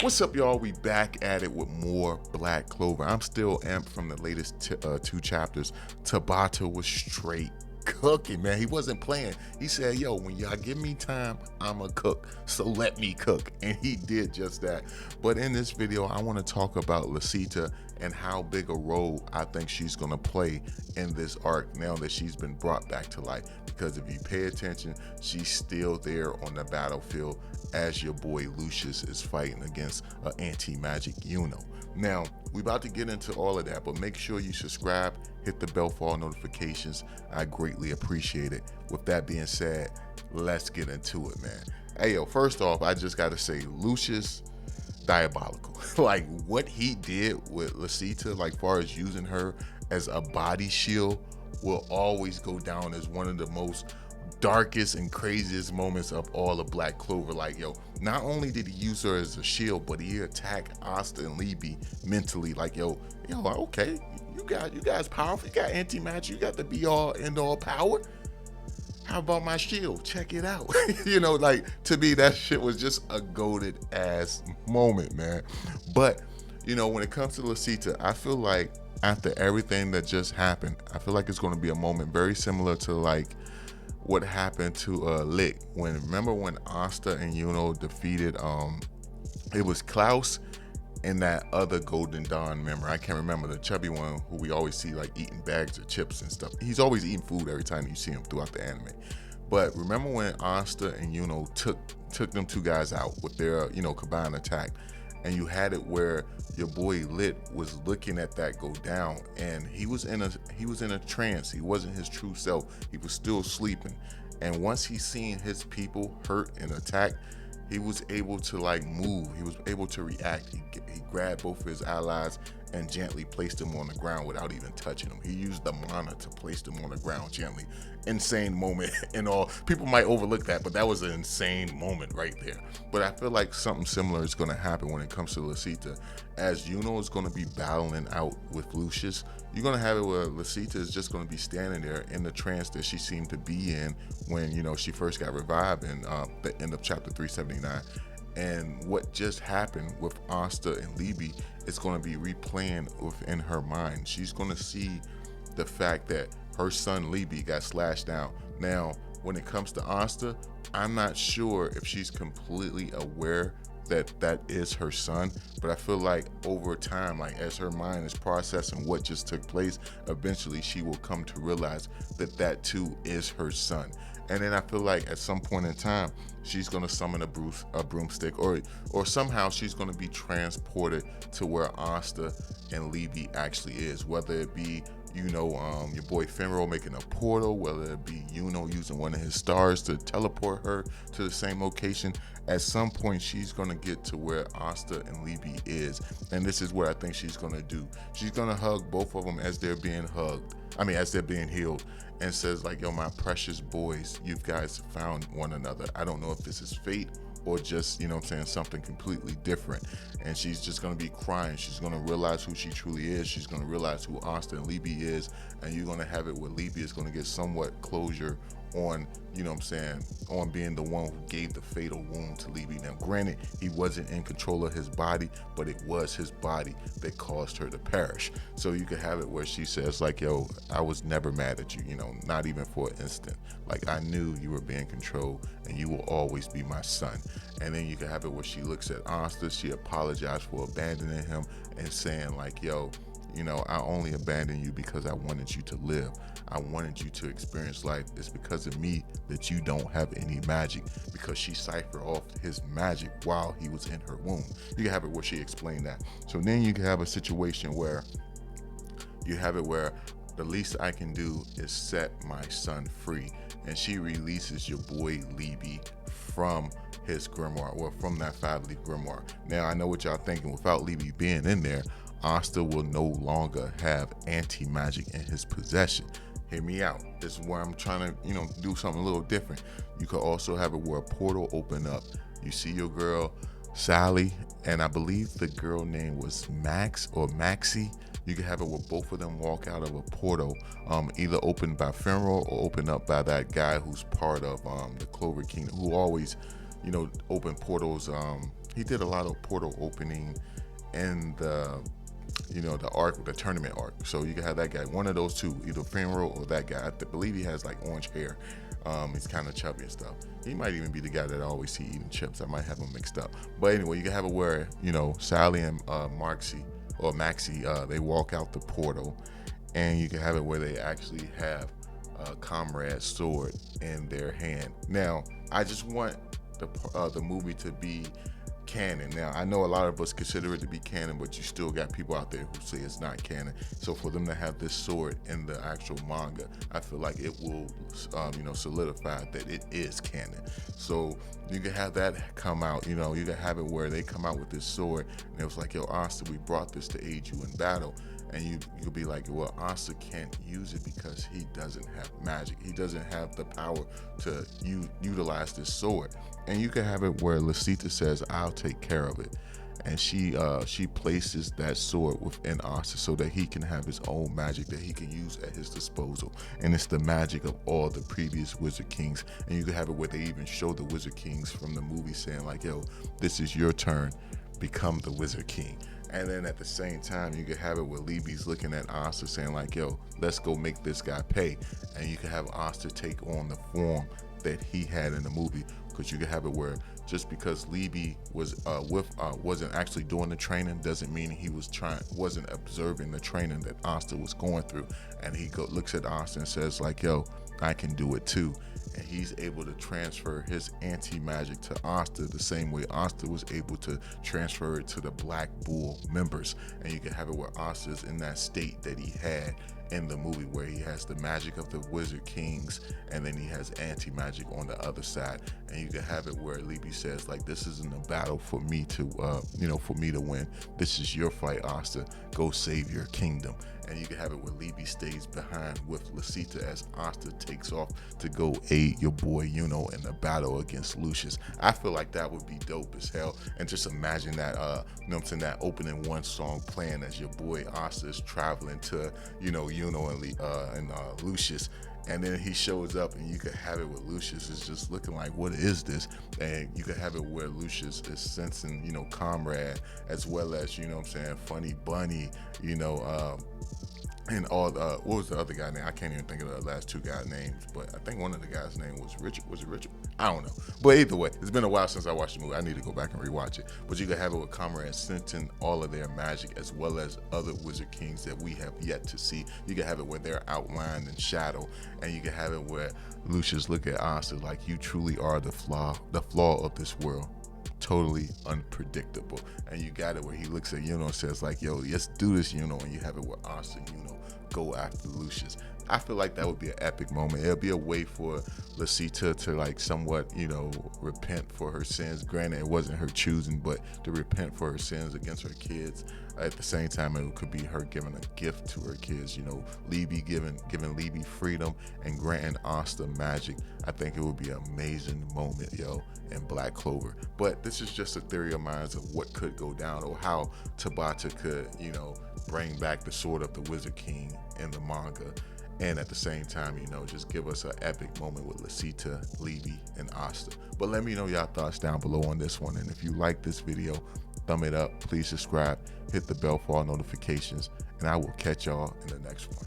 What's up, y'all? We back at it with more Black Clover. I'm still amped from the latest two chapters. TABATA was straight cooking, man. He wasn't playing. He said, yo, when y'all give me time, I'ma cook. So let me cook. And he did just that. But in this video, I want to talk about Licita and how big a role I think she's going to play in this arc now that she's been brought back to life. Because if you pay attention, she's still there on the battlefield as your boy Lucius is fighting against an anti-magic Yuno. Now, we're about to get into all of that, but make sure you subscribe, hit the bell for all notifications. I greatly appreciate it. With that being said, let's get into it, man. Hey, yo, first off, I just got to say, Lucius, diabolical. Like, what he did with Licita, like, far as using her as a body shield, will always go down as one of the most darkest and craziest moments of all of Black Clover. Like, yo, not only did he use her as a shield, but he attacked Asta and Lita mentally. Like, yo, okay, you guys powerful. You got anti-magic. You got the be-all, end-all power. How about my shield? Check it out. Like, to me, that shit was just a goated ass moment, man. But, when it comes to Licita, I feel like after everything that just happened, I feel like it's going to be a moment very similar to, like, what happened to Lick. Remember when Asta and Yuno defeated, it was Klaus and that other Golden Dawn member. I can't remember, the chubby one who we always see like eating bags of chips and stuff. He's always eating food every time you see him throughout the anime. But remember when Asta and Yuno took them two guys out with their, combined attack, and you had it where your boy Lit was looking at that go down, and he was in a trance. He wasn't his true self. He was still sleeping. And once he seen his people hurt and attacked, he was able to like move. He was able to react. He grabbed both of his allies and gently placed them on the ground without even touching them. He used the mana to place them on the ground gently. Insane moment and all. People might overlook that, but that was an insane moment right there. But I feel like something similar is going to happen when it comes to Licita. As Yuno is going to be battling out with Lucius, you're going to have it where Licita is just going to be standing there in the trance that she seemed to be in when, she first got revived in the end of chapter 379. And what just happened with Asta and Lita is going to be replaying within her mind. She's going to see the fact that her son Lita got slashed down. Now, when it comes to Asta, I'm not sure if she's completely aware that that is her son, but I feel like over time, like as her mind is processing what just took place, eventually she will come to realize that that too is her son. And then I feel like at some point in time, she's gonna summon a broomstick, or somehow she's gonna be transported to where Asta and Lita actually is. Whether it be, your boy Finro making a portal, whether it be Yuno using one of his stars to teleport her to the same location. At some point, she's gonna get to where Asta and Lita is, and this is what I think she's gonna do. She's gonna hug both of them as they're being as they're being healed, and says like, yo, my precious boys, you guys found one another. I don't know if this is fate or just, something completely different. And she's just going to be crying. She's going to realize who she truly is. She's going to realize who Asta and Lita is. And you're going to have it where Lita is going to get somewhat closure on, on being the one who gave the fatal wound to Lita. Now, granted, he wasn't in control of his body, but it was his body that caused her to perish. So you could have it where she says like, yo, I was never mad at you, not even for an instant. Like, I knew you were being controlled and you will always be my son. And then you can have it where she looks at Asta, she apologized for abandoning him and saying like, yo, I only abandoned you because I wanted you to live. I wanted you to experience life. It's because of me that you don't have any magic, because she ciphered off his magic while he was in her womb. You can have it where she explained that. So then you can have a situation where the least I can do is set my son free. And she releases your boy Lita from his grimoire, or from that 5-leaf grimoire. Now, I know what y'all thinking. Without Lita being in there, Asta will no longer have anti-magic in his possession. Hear me out. This is where I'm trying to, do something a little different. You could also have it where a portal open up. You see your girl Sally, and I believe the girl name was Max or Maxie. You can have it where both of them walk out of a portal, either opened by Finro or opened up by that guy who's part of the Clover Kingdom, who always, open portals. he did a lot of portal opening and the arc, the tournament arc. So you can have that guy, one of those two, either Finro or that guy. I believe he has like orange hair. He's kind of chubby and stuff. He might even be the guy that I always see eating chips. I might have him mixed up. But anyway, you can have it where, Sally and Maxie, they walk out the portal, and you can have it where they actually have Comrade's sword in their hand. Now, I just want the movie to be canon. Now, I know a lot of us consider it to be canon, but you still got people out there who say it's not canon. So for them to have this sword in the actual manga, I feel like it will, solidify that it is canon. So you can have that come out. You can have it where they come out with this sword, and it was like, yo, Asta, we brought this to aid you in battle. And you'll be like, well, Asta can't use it because he doesn't have magic. He doesn't have the power to utilize this sword. And you can have it where Licita says, I'll take care of it. And she places that sword within Asta so that he can have his own magic that he can use at his disposal. And it's the magic of all the previous Wizard Kings. And you can have it where they even show the Wizard Kings from the movie saying like, yo, this is your turn. Become the Wizard King. And then at the same time, you can have it where Libby's looking at Asta saying like, yo, let's go make this guy pay. And you can have Asta take on the form that he had in the movie. Because you can have it where just because Libby was wasn't actually doing the training doesn't mean he wasn't observing the training that Asta was going through. And he looks at Asta and says like, yo, I can do it too. And he's able to transfer his anti-magic to Asta the same way Asta was able to transfer it to the Black Bull members. And you can have it where Asta is in that state that he had in the movie, where he has the magic of the Wizard Kings and then he has anti-magic on the other side. And you can have it where Libby says like, this isn't a battle for me to for me to win. This is your fight, Asta. Go save your kingdom. And you can have it where Libby stays behind with Licita as Asta takes off to go aid your boy in the battle against Lucius. I feel like that would be dope as hell. And just imagine that, that opening one song playing as your boy Asta is traveling to, and Lucius. And then he shows up, and you could have it with Lucius is just looking like, what is this? And you could have it where Lucius is sensing, Comrade, as well as, Funny Bunny, and all the, what was the other guy name? I can't even think of the last two guys' names, but I think one of the guys' name was Richard. Was it Richard? I don't know. But either way, it's been a while since I watched the movie. I need to go back and rewatch it. But you can have it with Comrade sensing all of their magic, as well as other Wizard Kings that we have yet to see. You can have it where they're outlined in shadow, and you can have it where Lucius look at Asta like, you truly are the flaw of this world. Totally unpredictable. And you got it where he looks at and says like, yo, let's do this, and you have it where Asta go after Lucius. I feel like that would be an epic moment. It'll be a way for Licita to like somewhat, repent for her sins. Granted, it wasn't her choosing, but to repent for her sins against her kids. At the same time, it could be her giving a gift to her kids. Libby giving Libby freedom and granting Asta magic. I think it would be an amazing moment, in Black Clover. But this is just a theory of mine of what could go down, or how Tabata could, bring back the sword of the Wizard King in the manga. And at the same time, just give us an epic moment with Licita, Libby, and Asta. But let me know y'all thoughts down below on this one. And if you like this video, thumb it up, please subscribe, hit the bell for all notifications, and I will catch y'all in the next one.